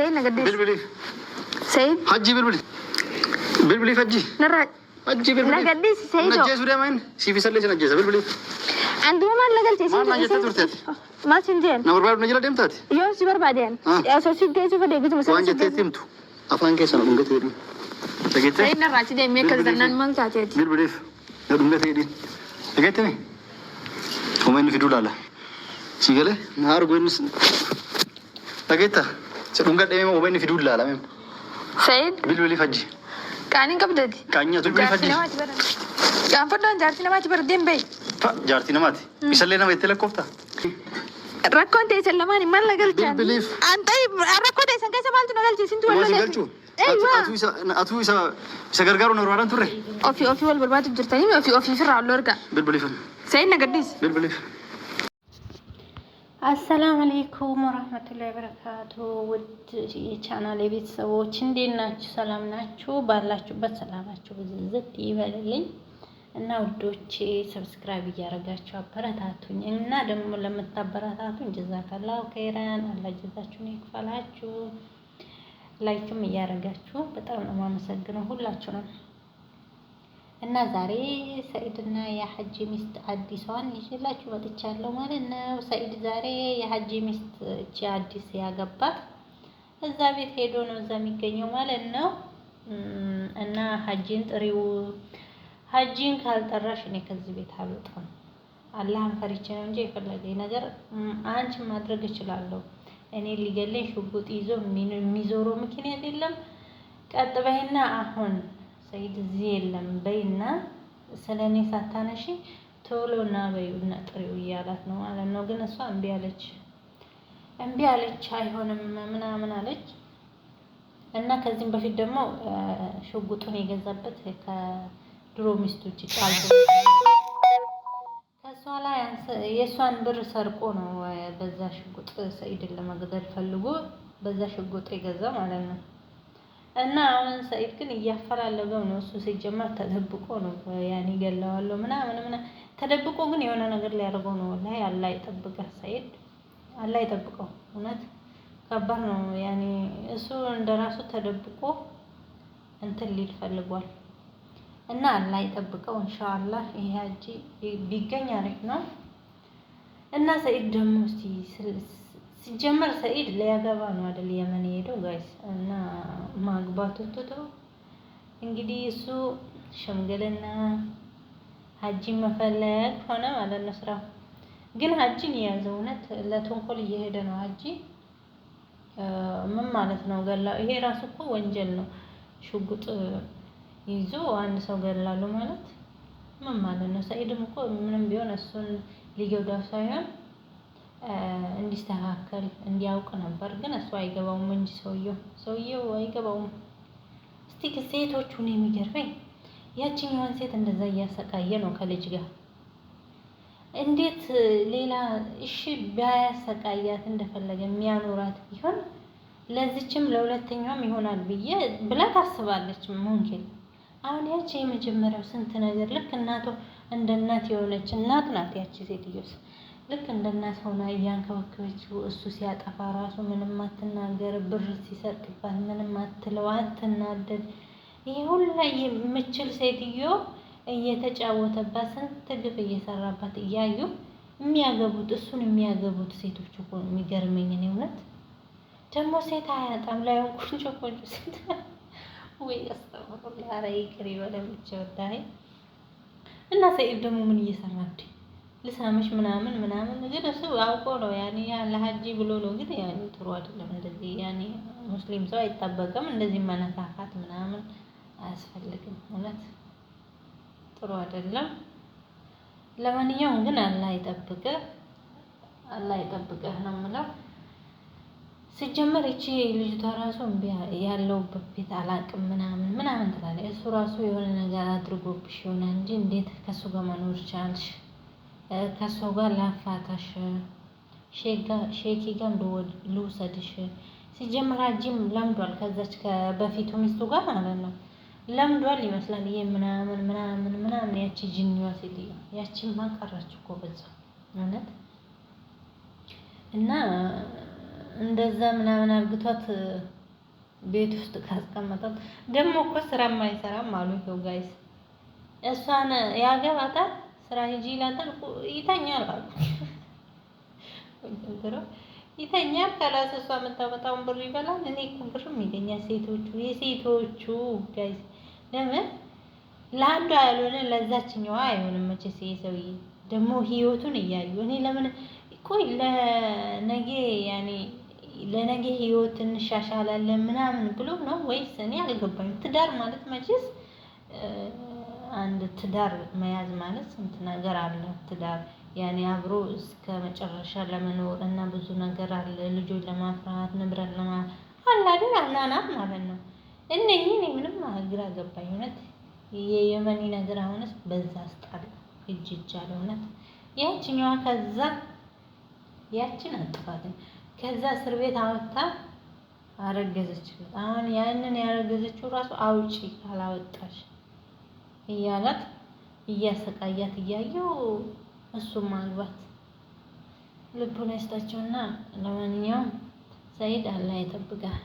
سيد نقديش بلبلي سيد حجي بلبلي فجي نرى حجي بلبلي نقديش سيد نجيس ولا مين سي في سلة نجيس بلبلي عنده ما نقلت ما نجيت تورتات ما تنجين نور بعد نجيلا دمتات يوم سيبر بعدين أساسي كيسو فدي قلت مثلا وان جت تيمتو أفان كيس أنا بنقول تيري تجيت سيد نرى تدي ميكل زنان من كاتيت بلبلي نقول تيري تجيت مين ومين في دولا سيجله نهار قوينس تجيتا سنقول ده مين ومين في دولا لا مين سيد بلبلي فجي كانين قبضتي كانيا بلبلي فجي كان فدان جارتي نماتي بردين بي جارتي نماتي يسلينا بيتلا كوفتا ركون تيسلماني ما نقلت أنت طيب ركون تيسن كيس مالتو نقلت سنتو ولا أيوة أتوي سكرجارو نوران توري أوفي والبربات بجرتني أوفي فرع اللورجا بلبلي فن سيدنا قديس بلبلي السلام عليكم ورحمة الله وبركاته ود የቻናሌ ቤተሰቦች እንዴት ናችሁ? ሰላም ናችሁ? ባላችሁበት ሰላማችሁ ብዝዝት ይበልልኝ እና ውዶቼ ሰብስክራይብ እያደረጋችሁ አበረታቱኝ እና ደግሞ ለምታበረታቱኝ ጀዛከላሁ ኸይራን አላህ ጀዛችሁን ይክፈላችሁ። ላይክም እያደረጋችሁ በጣም ነው የማመሰግነው ሁላችሁንም። እና ዛሬ ሰኢድና የሐጂ ሚስት አዲሷን ይዤላችሁ መጥቻለሁ ማለት ነው። ሰኢድ ዛሬ የሐጂ ሚስት እቺ አዲስ ያገባት እዛ ቤት ሄዶ ነው እዛ የሚገኘው ማለት ነው። እና ሐጂን ጥሪው ሐጂን ካልጠራሽ እኔ ከዚህ ቤት አልወጣም። አላህን ፈሪቼ ነው እንጂ የፈለገኝ ነገር አንቺ ማድረግ እችላለሁ። እኔ ሊገለኝ ሽጉጥ ይዞ የሚዞረው ምክንያት የለም። ቀጥ በይና አሁን ሰኢድ እዚህ የለም በይና ስለኔ ሳታነሺ ቶሎና በይውና ጥሪው እያላት ነው ማለት ነው። ግን እሷ እምቢ አለች አይሆንም ምናምን አለች። እና ከዚህም በፊት ደግሞ ሽጉጡን የገዛበት ከድሮ ሚስቶች ጫልቶ ከሷ ላይ የሷን ብር ሰርቆ ነው በዛ ሽጉጥ ሰኢድን ለመግደል ፈልጎ በዛ ሽጉጥ የገዛ ማለት ነው። እና አሁን ሰኢድ ግን እያፈላለገው ነው። እሱ ሲጀመር ተደብቆ ነው ያኔ ገለዋለሁ ምናምን ተደብቆ ግን የሆነ ነገር ሊያደርገው ነው። ወላሂ አላህ ይጠብቀህ ሰኢድ፣ አላህ ይጠብቀው። እውነት ከባድ ነው ያኔ እሱ እንደራሱ ተደብቆ እንትን ሊል ፈልጓል። እና አላህ ይጠብቀው ኢንሻአላህ። ይሄ ሐጂ ቢገኝ አሪፍ ነው። እና ሰኢድ ደግሞ ሲጀመር ሰኢድ ሊያገባ ነው አይደል የመን ሄደው ጋይስ። እና ማግባቱ ትቶ እንግዲህ እሱ ሽምግልና ሐጂ መፈለግ ሆነ ማለት ነው ስራው። ግን ሐጂን የያዘው እውነት ለተንኮል እየሄደ ነው ሐጂ። ምን ማለት ነው ገላ? ይሄ ራሱ እኮ ወንጀል ነው። ሽጉጥ ይዞ አንድ ሰው ገላሉ ማለት ምን ማለት ነው? ሰኢድም እኮ ምንም ቢሆን እሱን ሊገዳው ሳይሆን እንዲስተካከል እንዲያውቅ ነበር። ግን እሱ አይገባውም እንጂ ሰውየው አይገባውም። እስቲ ከሴቶቹን የሚገርመኝ ያቺኛዋን ሴት እንደዛ እያሰቃየ ነው ከልጅ ጋር። እንዴት ሌላ እሺ ቢያሰቃያት እንደፈለገ የሚያኖራት ቢሆን ለዚችም ለሁለተኛውም ይሆናል ብላ ታስባለች ሙምኪን። አሁን ያቺ የመጀመሪያው ስንት ነገር ልክ እናቷ እንደ እናት የሆነች እናት ናት ያቺ ሴትዮስ ልክ እንደ እናት ሆና እያንከባከበችው እሱ ሲያጠፋ ራሱ ምንም አትናገር፣ ብር ሲሰርቅባት ምንም አትለው አትናደድ። ይሄ ሁላ የምችል ሴትዮ እየተጫወተባት ስንት ግፍ እየሰራባት እያዩ እሱን የሚያገቡት ሴቶች እኮ ነው የሚገርመኝ። እኔ እውነት ደግሞ ሴት አያጣም ላይ ቆንጆ ሴት ወይ አስተውላ ላይ ይቅር ይበለም ብቻ ወዳይ። እና ሰኢድ ደግሞ ምን እየሰራ እንዴ ልሳምሽ ምናምን ግን እሱ አውቆ ነው ያኔ ለሐጂ ብሎ ነው። ግን ያኔ ጥሩ አይደለም እንደዚህ ያኔ ሙስሊም ሰው አይጠበቅም እንደዚህ መነካካት ምናምን አያስፈልግም። እውነት ጥሩ አይደለም። ለማንኛውም ግን አላህ ይጠብቅህ ነው የምለው። ሲጀመር እቺ ልጅቷ ራሱ ያለውበት ቤት አላቅም ምናምን ትላለች። እሱ ራሱ የሆነ ነገር አድርጎብሽ ይሆናል እንጂ እንዴት ከሱ ጋር መኖር ቻልሽ? ከሱ ጋር ላፋታሽ ሼኪ ጋር ልውሰድሽ። ሲጀመር ሐጂም ለምዷል ከዛች ከበፊቱ ሚስቱ ጋር ማለት ነው ለምዷል ይመስላል። ይሄ ምናምን ያቺ ጅኒዋ ሴትዮ ያቺማ ቀረች እኮ በዛው እውነት። እና እንደዛ ምናምን አርግቷት ቤት ውስጥ ካስቀመጣት ደግሞ እኮ ስራ የማይሰራም አሉ። ይኸው ጋይስ እሷን ያገባታል ስራ ሂጂ ይላታል ይተኛል አሉ። ይተኛል ካላስ እሷ የምታመጣውን ብር ይበላል። እኔ እኮ ብርም ይገኛል የሴቶቹ ጋይስ ለምን ለአንዷ ያልሆነ ለዛችኛዋ አይሆንም መቼስ። ሰውዬ ደግሞ ህይወቱን እያዩ እኔ ለምን ቆይ ለነገ ያኔ ለነገ ህይወት እንሻሻላለን ምናምን ብሎ ነው ወይስ እኔ አልገባኝም። ትዳር ማለት መቼስ አንድ ትዳር መያዝ ማለት ስንት ነገር አለ። ትዳር ያኔ አብሮ እስከ መጨረሻ ለመኖር እና ብዙ ነገር አለ። ልጆች ለማፍራት ንብረት አለ አይደል አናናት ማለት ነው። እነኚህ እኔ ምንም ግራ ገባኝ እውነት። የየመኒ ነገር አሁንስ በዛ አስጣል እጅ አለ እውነት። ያችኛዋ ከዛ ያችን አጥፋትን ከዛ እስር ቤት አወጣ አረገዘች። አሁን ያንን ያረገዘችው ራሱ አውጪ ካላወጣሽ እያላት እያሰቃያት እያየው እሱም ማግባት ልቡን ያስታቸውና ለማንኛውም ሰይድ አላህ ይጠብቃል።